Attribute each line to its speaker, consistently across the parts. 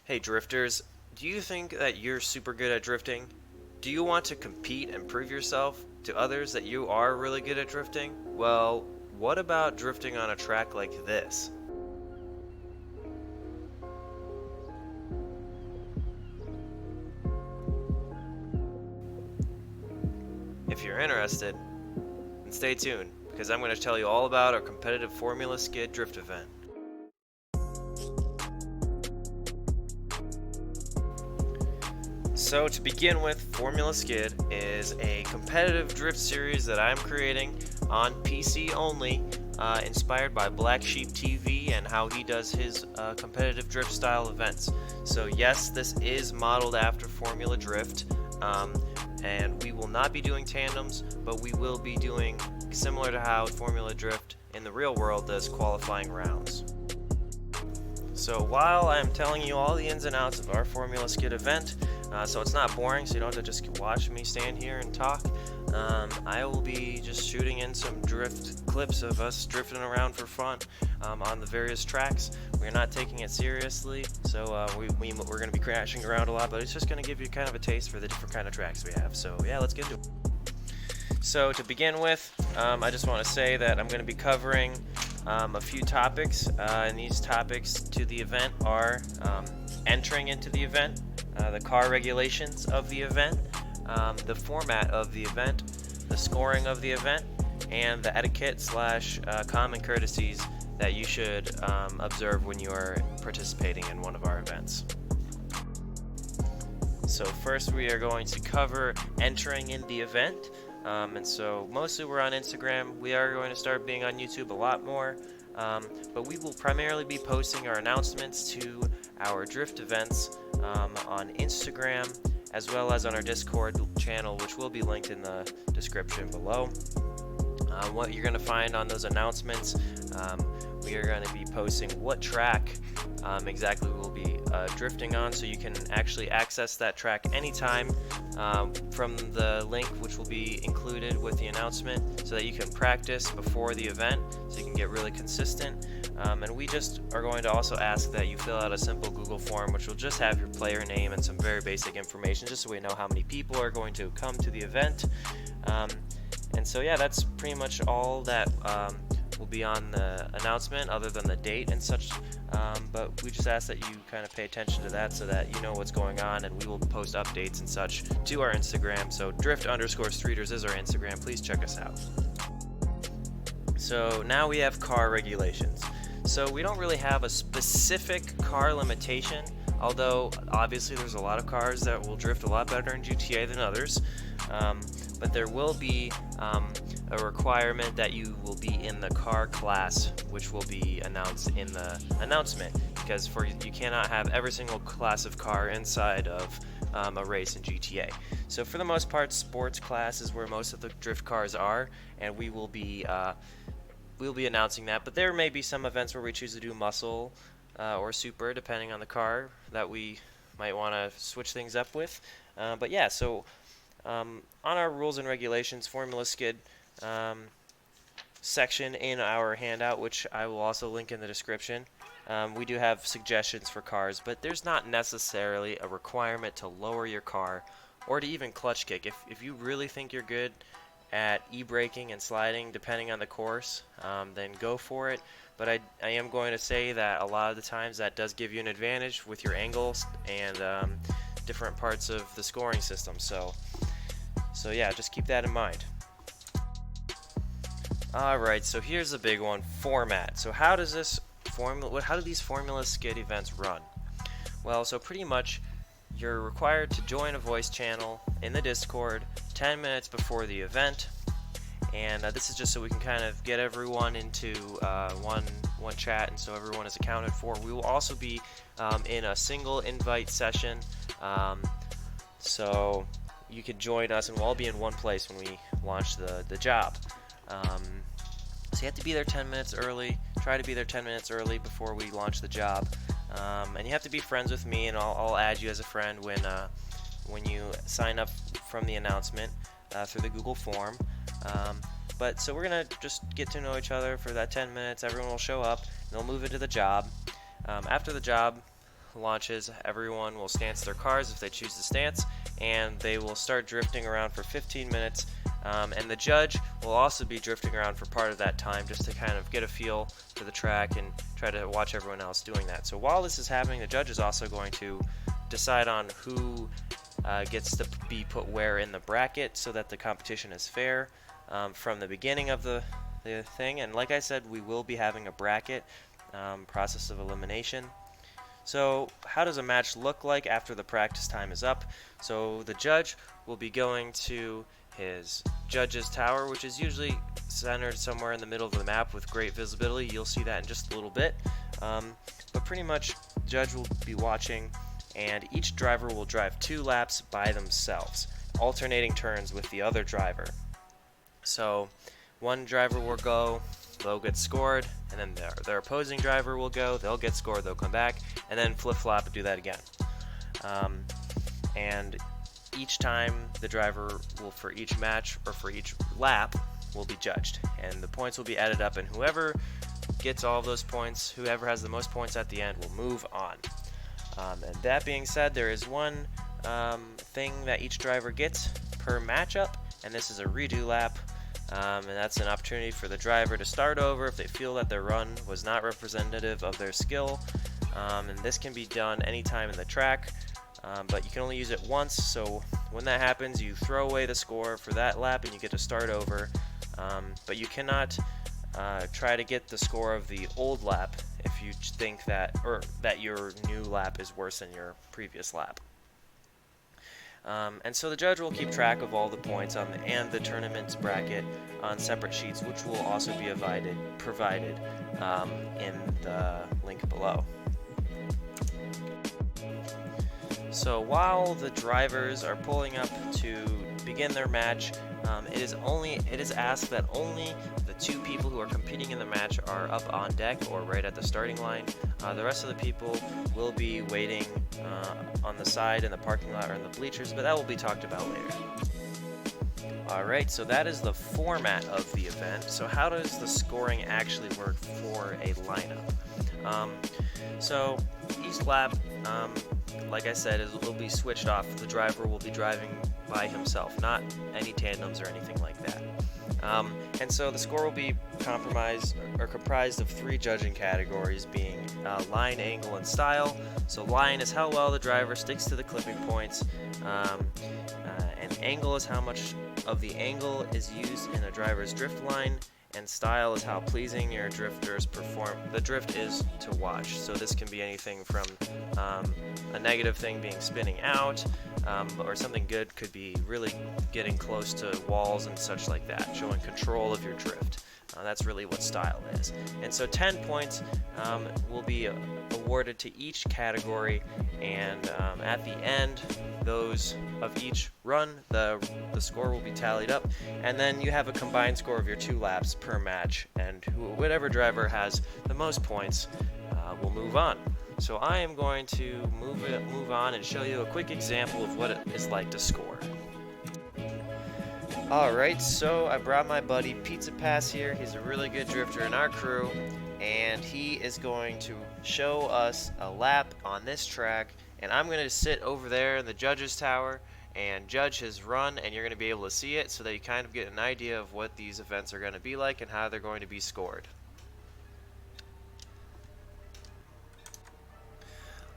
Speaker 1: Hey drifters, do you think that you're super good at drifting? Do you want to compete and prove yourself to others that you are really good at drifting? Well, what about drifting on a track like this? If you're interested, then stay tuned, because I'm going to tell you all about our competitive Formula Skid drift event. So to begin with, Formula Skid is a competitive drift series that I'm creating on PC only, inspired by blacksheepTV and how he does his competitive drift style events. So yes, this is modeled after Formula Drift, and we will not be doing tandems, but we will be doing similar to how Formula Drift in the real world does qualifying rounds. So while I'm telling you all the ins and outs of our Formula Skid event, so it's not boring, so you don't have to just watch me stand here and talk, I will be just shooting in some drift clips of us drifting around for fun on the various tracks. We're not taking it seriously, so we're going to be crashing around a lot, but it's just going to give you kind of a taste for the different kind of tracks we have. So yeah, let's get into it. So to begin with, I just want to say that I'm going to be covering a few topics, and these topics to the event are entering into the event, the car regulations of the event, the format of the event, the scoring of the event, and the etiquette slash common courtesies that you should observe when you are participating in one of our events. So first we are going to cover entering in the event. And so mostly we're on Instagram. We are going to start being on YouTube a lot more, but we will primarily be posting our announcements to our drift events on Instagram, as well as on our Discord channel, which will be linked in the description below. What you're going to find on those announcements, we are going to be posting what track exactly we'll be drifting on, so you can actually access that track anytime from the link which will be included with the announcement, so that you can practice before the event so you can get really consistent. And we just are going to also ask that you fill out a simple Google form, which will just have your player name and some very basic information, just so we know how many people are going to come to the event. And so yeah, that's pretty much all that will be on the announcement, other than the date and such, but we just ask that you kind of pay attention to that so that you know what's going on, and we will post updates and such to our Instagram. So drift_streeters is our Instagram. Please check us out. So now we have car regulations. So we don't really have a specific car limitation, although obviously there's a lot of cars that will drift a lot better in GTA than others. But there will be a requirement that you will be in the car class, which will be announced in the announcement, because you cannot have every single class of car inside of a race in GTA. So for the most part, sports class is where most of the drift cars are, and we'll be announcing that. But there may be some events where we choose to do muscle or super, depending on the car that we might want to switch things up with. But yeah, so on our rules and regulations, Formula Skid section in our handout, which I will also link in the description, we do have suggestions for cars, but there's not necessarily a requirement to lower your car or to even clutch kick. If you really think you're good at e-braking and sliding, depending on the course, then go for it. But I am going to say that a lot of the times that does give you an advantage with your angles and different parts of the scoring system. So yeah, just keep that in mind. Alright, so here's the big one, format. So how do these Formula Skid events run? Well, so pretty much you're required to join a voice channel in the Discord 10 minutes before the event, and this is just so we can kind of get everyone into one chat, and so everyone is accounted for. We will also be in a single invite session, so you can join us, and we'll all be in one place when we launch the job. So you have to be there 10 minutes early. Try to be there 10 minutes early before we launch the job. And you have to be friends with me, and I'll add you as a friend when you sign up from the announcement through the Google form. But so we're gonna just get to know each other for that 10 minutes. Everyone will show up, and they'll move into the job. After the job, launches, everyone will stance their cars if they choose to stance, and they will start drifting around for 15 minutes. And the judge will also be drifting around for part of that time just to kind of get a feel for the track and try to watch everyone else doing that. So while this is happening, the judge is also going to decide on who gets to be put where in the bracket so that the competition is fair from the beginning of the thing. And like I said, we will be having a bracket process of elimination. So how does a match look like after the practice time is up? So the judge will be going to his judge's tower, which is usually centered somewhere in the middle of the map with great visibility. You'll see that in just a little bit. But pretty much the judge will be watching, and each driver will drive 2 laps by themselves, alternating turns with the other driver. So one driver will go, they'll get scored, and then their opposing driver will go, they'll get scored, they'll come back, and then flip-flop and do that again. And each time the driver will, for each match or for each lap, will be judged, and the points will be added up, and whoever gets all of those points, whoever has the most points at the end, will move on. And that being said, there is one thing that each driver gets per matchup, and this is a redo lap. And that's an opportunity for the driver to start over if they feel that their run was not representative of their skill. And this can be done anytime in the track, but you can only use it once. So when that happens, you throw away the score for that lap and you get to start over. But you cannot try to get the score of the old lap if you think that your new lap is worse than your previous lap. And so the judge will keep track of all the points and the tournament's bracket on separate sheets, which will also be provided in the link below. So while the drivers are pulling up to begin their match, it is asked that only the 2 people who are competing in the match are up on deck or right at the starting line. The rest of the people will be waiting on the side in the parking lot or in the bleachers, but that will be talked about later. Alright, so that is the format of the event. So how does the scoring actually work for a lineup? So each lap, like I said, it will be switched off. The driver will be driving by himself, not any tandems or anything like that. And so the score will be comprised of 3 judging categories, being line, angle, and style. So line is how well the driver sticks to the clipping points, and angle is how much of the angle is used in a driver's drift line, and style is how pleasing your drifters perform. The drift is to watch, so this can be anything from a negative thing being spinning out, or something good could be really getting close to walls and such like that, showing control of your drift. That's really what style is. And so 10 points will be awarded to each category, and at the end those of each run, the score will be tallied up, and then you have a combined score of your 2 laps per match, and whatever driver has the most points will move on. So I am going to move on and show you a quick example of what it is like to score. Alright, so I brought my buddy PizzaPass here. He's a really good drifter in our crew, and he is going to show us a lap on this track, and I'm going to sit over there in the judge's tower and judge his run, and you're going to be able to see it so that you kind of get an idea of what these events are going to be like and how they're going to be scored.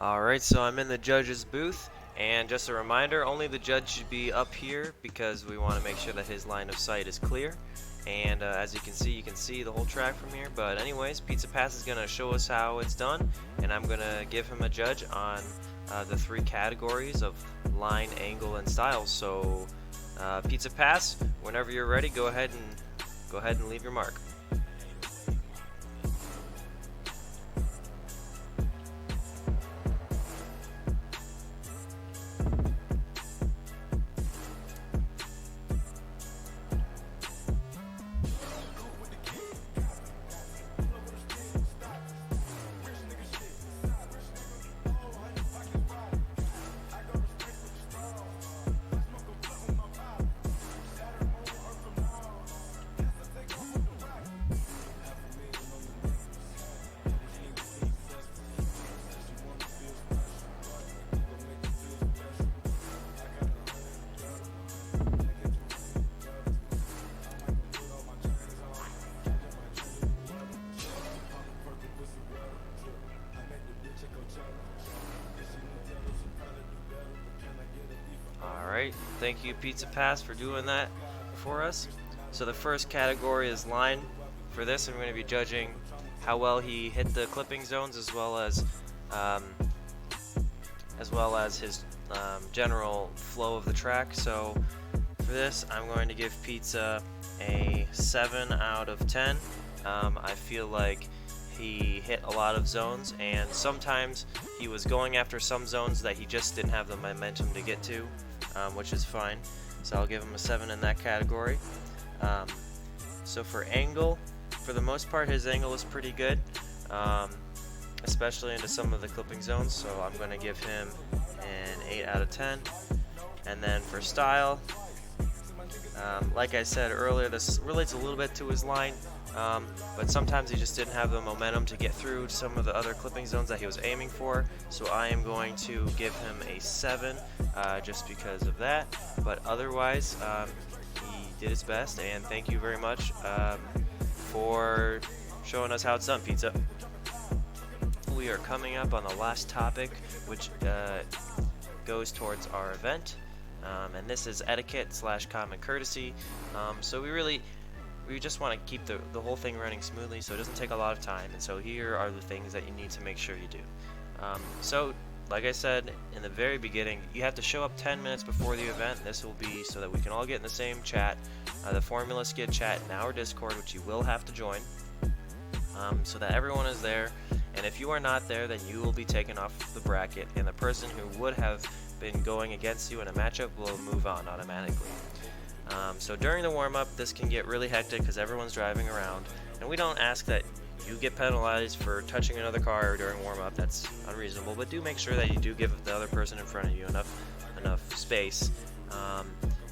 Speaker 1: Alright, so I'm in the judge's booth, and just a reminder, only the judge should be up here because we want to make sure that his line of sight is clear. And as you can see the whole track from here. But anyways, PizzaPass is going to show us how it's done, and I'm going to give him a judge on the 3 categories of line, angle, and style. So PizzaPass, whenever you're ready, go ahead and leave your mark. Alright, thank you PizzaPass for doing that for us. So the first category is line. For this, I'm going to be judging how well he hit the clipping zones, as well as his general flow of the track. So for this, I'm going to give Pizza a 7 out of 10. I feel like he hit a lot of zones, and sometimes he was going after some zones that he just didn't have the momentum to get to, which is fine. So I'll give him a 7 in that category. So for angle, for the most part, his angle was pretty good, especially into some of the clipping zones. So I'm going to give him an 8 out of 10. And then for style, like I said earlier, this relates a little bit to his line. But sometimes he just didn't have the momentum to get through some of the other clipping zones that he was aiming for, so I am going to give him a 7 just because of that. But otherwise, he did his best, and thank you very much for showing us how it's done, Pizza. We are coming up on the last topic, which goes towards our event, and this is etiquette / common courtesy. So we just want to keep the whole thing running smoothly, so it doesn't take a lot of time, and so here are the things that you need to make sure you do. So like I said in the very beginning, you have to show up 10 minutes before the event. This will be so that we can all get in the same chat, the Formula Skid chat in our Discord, which you will have to join, so that everyone is there. And if you are not there, then you will be taken off the bracket, and the person who would have been going against you in a matchup will move on automatically. So during the warm-up, this can get really hectic because everyone's driving around, and we don't ask that you get penalized for touching another car during warm-up. That's unreasonable, but do make sure that you do give the other person in front of you enough space.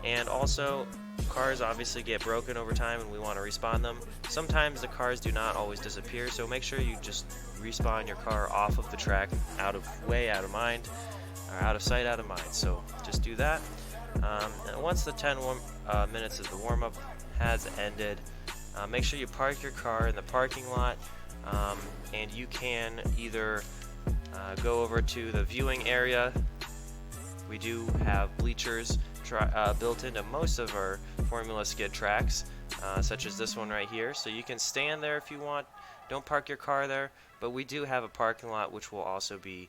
Speaker 1: And also, cars obviously get broken over time, and we want to respawn them. Sometimes the cars do not always disappear, so make sure you just respawn your car off of the track, out of mind, or out of sight, out of mind. So just do that. And once the 10 minutes of the warm-up has ended, make sure you park your car in the parking lot, and you can either go over to the viewing area. We do have bleachers built into most of our Formula Skid tracks, such as this one right here, so you can stand there if you want. Don't park your car there, but we do have a parking lot which will also be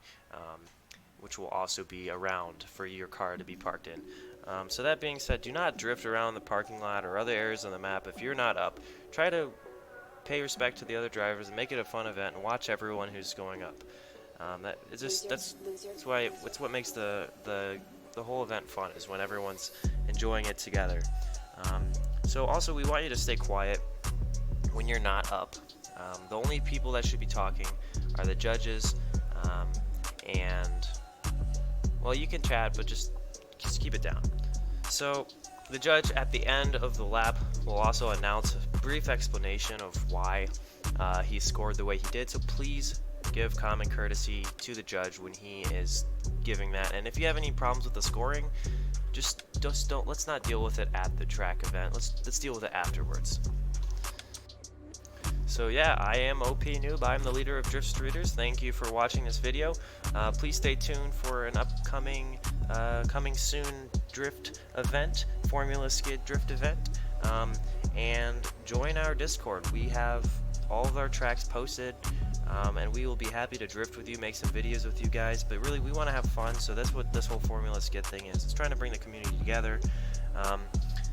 Speaker 1: around for your car to be parked in. So that being said, do not drift around the parking lot or other areas on the map if you're not up. Try to pay respect to the other drivers and make it a fun event, and watch everyone who's going up. That's what makes the whole event fun, is when everyone's enjoying it together. So also, we want you to stay quiet when you're not up. The only people that should be talking are the judges, and well, you can chat, but just keep it down. So the judge at the end of the lap will also announce a brief explanation of why he scored the way he did, so please give common courtesy to the judge when he is giving that. And if you have any problems with the scoring, just don't, let's not deal with it at the track event. Let's deal with it afterwards. So yeah, I am OP Noob. I'm the leader of Drift Streeters. Thank you for watching this video. Please stay tuned for an upcoming, coming soon drift event, Formula Skid drift event, and join our Discord. We have all of our tracks posted, and we will be happy to drift with you, make some videos with you guys. But really, we want to have fun, so that's what this whole Formula Skid thing is. It's trying to bring the community together.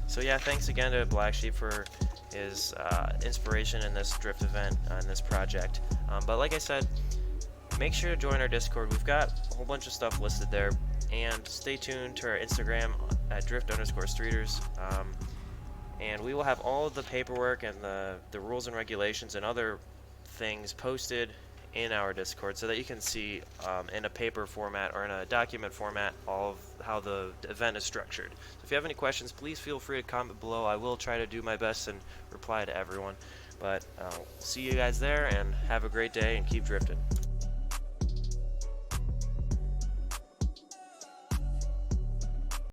Speaker 1: So yeah, thanks again to Black Sheep for his inspiration in this drift event, in this project. But like I said, make sure to join our Discord. We've got a whole bunch of stuff listed there, and stay tuned to our Instagram at drift_streeters. And we will have all of the paperwork and the rules and regulations and other things posted in our Discord, so that you can see in a paper format or in a document format all of how the event is structured. So if you have any questions, please feel free to comment below. I will try to do my best and reply to everyone. But see you guys there, and have a great day, and keep drifting.